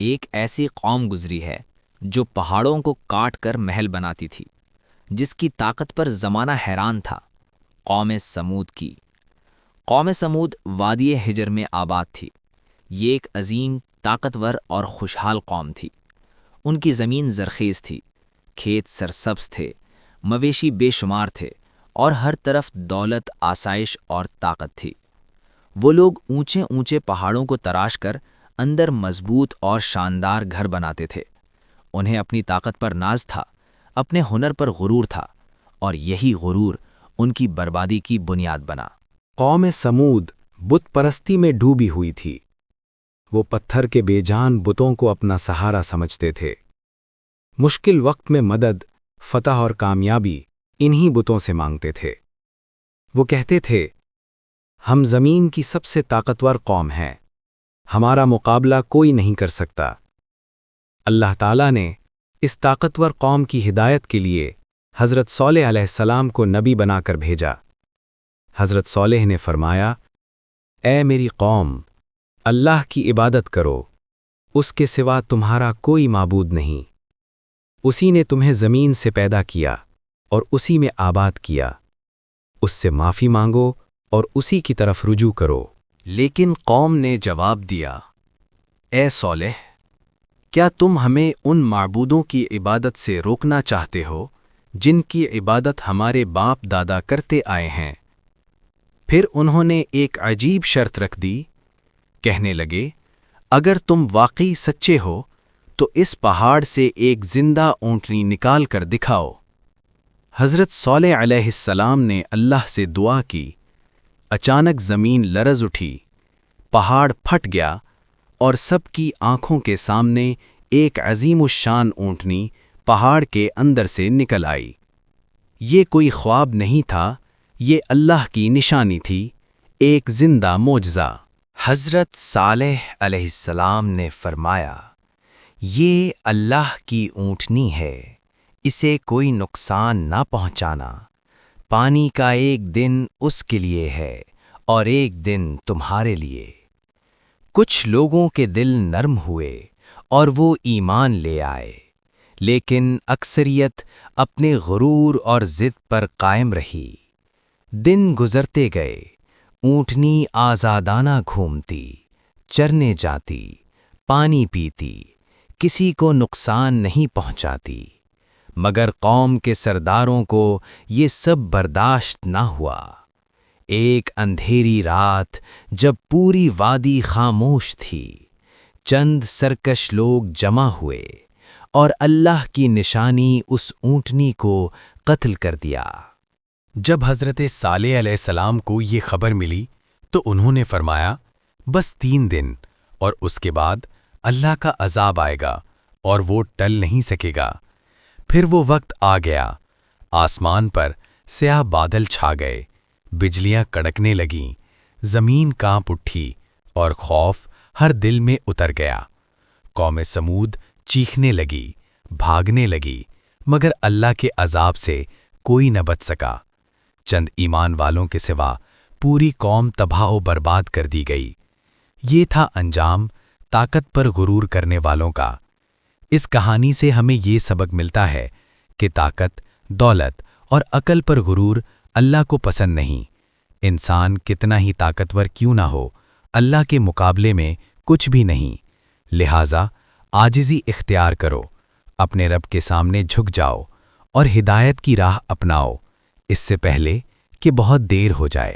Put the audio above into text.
ایک ایسی قوم گزری ہے جو پہاڑوں کو کاٹ کر محل بناتی تھی، جس کی طاقت پر زمانہ حیران تھا۔ قوم سمود کی۔ قوم سمود وادی حجر میں آباد تھی۔ یہ ایک عظیم، طاقتور اور خوشحال قوم تھی۔ ان کی زمین زرخیز تھی، کھیت سرسبز تھے، مویشی بے شمار تھے، اور ہر طرف دولت، آسائش اور طاقت تھی۔ وہ لوگ اونچے اونچے پہاڑوں کو تراش کر اندر مضبوط اور شاندار گھر بناتے تھے۔ انہیں اپنی طاقت پر ناز تھا، اپنے ہنر پر غرور تھا، اور یہی غرور ان کی بربادی کی بنیاد بنا۔ قوم سمود بت پرستی میں ڈوبی ہوئی تھی۔ وہ پتھر کے بے جان بتوں کو اپنا سہارا سمجھتے تھے۔ مشکل وقت میں مدد، فتح اور کامیابی انہی بتوں سے مانگتے تھے۔ وہ کہتے تھے، ہم زمین کی سب سے طاقتور قوم ہیں، ہمارا مقابلہ کوئی نہیں کر سکتا۔ اللہ تعالیٰ نے اس طاقتور قوم کی ہدایت کے لیے حضرت صالح علیہ السلام کو نبی بنا کر بھیجا۔ حضرت صالح نے فرمایا، اے میری قوم، اللہ کی عبادت کرو، اس کے سوا تمہارا کوئی معبود نہیں۔ اسی نے تمہیں زمین سے پیدا کیا اور اسی میں آباد کیا۔ اس سے معافی مانگو اور اسی کی طرف رجوع کرو۔ لیکن قوم نے جواب دیا، اے صالح، کیا تم ہمیں ان معبودوں کی عبادت سے روکنا چاہتے ہو جن کی عبادت ہمارے باپ دادا کرتے آئے ہیں؟ پھر انہوں نے ایک عجیب شرط رکھ دی، کہنے لگے، اگر تم واقعی سچے ہو تو اس پہاڑ سے ایک زندہ اونٹنی نکال کر دکھاؤ۔ حضرت صالح علیہ السلام نے اللہ سے دعا کی۔ اچانک زمین لرز اٹھی، پہاڑ پھٹ گیا، اور سب کی آنکھوں کے سامنے ایک عظیم الشان اونٹنی پہاڑ کے اندر سے نکل آئی۔ یہ کوئی خواب نہیں تھا، یہ اللہ کی نشانی تھی، ایک زندہ معجزہ۔ حضرت صالح علیہ السلام نے فرمایا، یہ اللہ کی اونٹنی ہے، اسے کوئی نقصان نہ پہنچانا۔ پانی کا ایک دن اس کے لیے ہے اور ایک دن تمہارے لیے۔ کچھ لوگوں کے دل نرم ہوئے اور وہ ایمان لے آئے، لیکن اکثریت اپنے غرور اور ضد پر قائم رہی۔ دن گزرتے گئے، اونٹنی آزادانہ گھومتی، چرنے جاتی، پانی پیتی، کسی کو نقصان نہیں پہنچاتی، مگر قوم کے سرداروں کو یہ سب برداشت نہ ہوا۔ ایک اندھیری رات جب پوری وادی خاموش تھی، چند سرکش لوگ جمع ہوئے اور اللہ کی نشانی اس اونٹنی کو قتل کر دیا۔ جب حضرت صالح علیہ السلام کو یہ خبر ملی تو انہوں نے فرمایا، بس 3 دن اور اس کے بعد اللہ کا عذاب آئے گا اور وہ ٹل نہیں سکے گا۔ پھر وہ وقت آ گیا، آسمان پر سیاہ بادل چھا گئے، بجلیاں کڑکنے لگیں، زمین کانپ اٹھی اور خوف ہر دل میں اتر گیا۔ قوم سمود چیخنے لگی، بھاگنے لگی، مگر اللہ کے عذاب سے کوئی نہ بچ سکا۔ چند ایمان والوں کے سوا پوری قوم تباہ و برباد کر دی گئی۔ یہ تھا انجام طاقت پر غرور کرنے والوں کا۔ اس کہانی سے ہمیں یہ سبق ملتا ہے کہ طاقت، دولت اور عقل پر غرور اللہ کو پسند نہیں۔ انسان کتنا ہی طاقتور کیوں نہ ہو، اللہ کے مقابلے میں کچھ بھی نہیں۔ لہٰذا عاجزی اختیار کرو، اپنے رب کے سامنے جھک جاؤ اور ہدایت کی راہ اپناؤ، اس سے پہلے کہ بہت دیر ہو جائے۔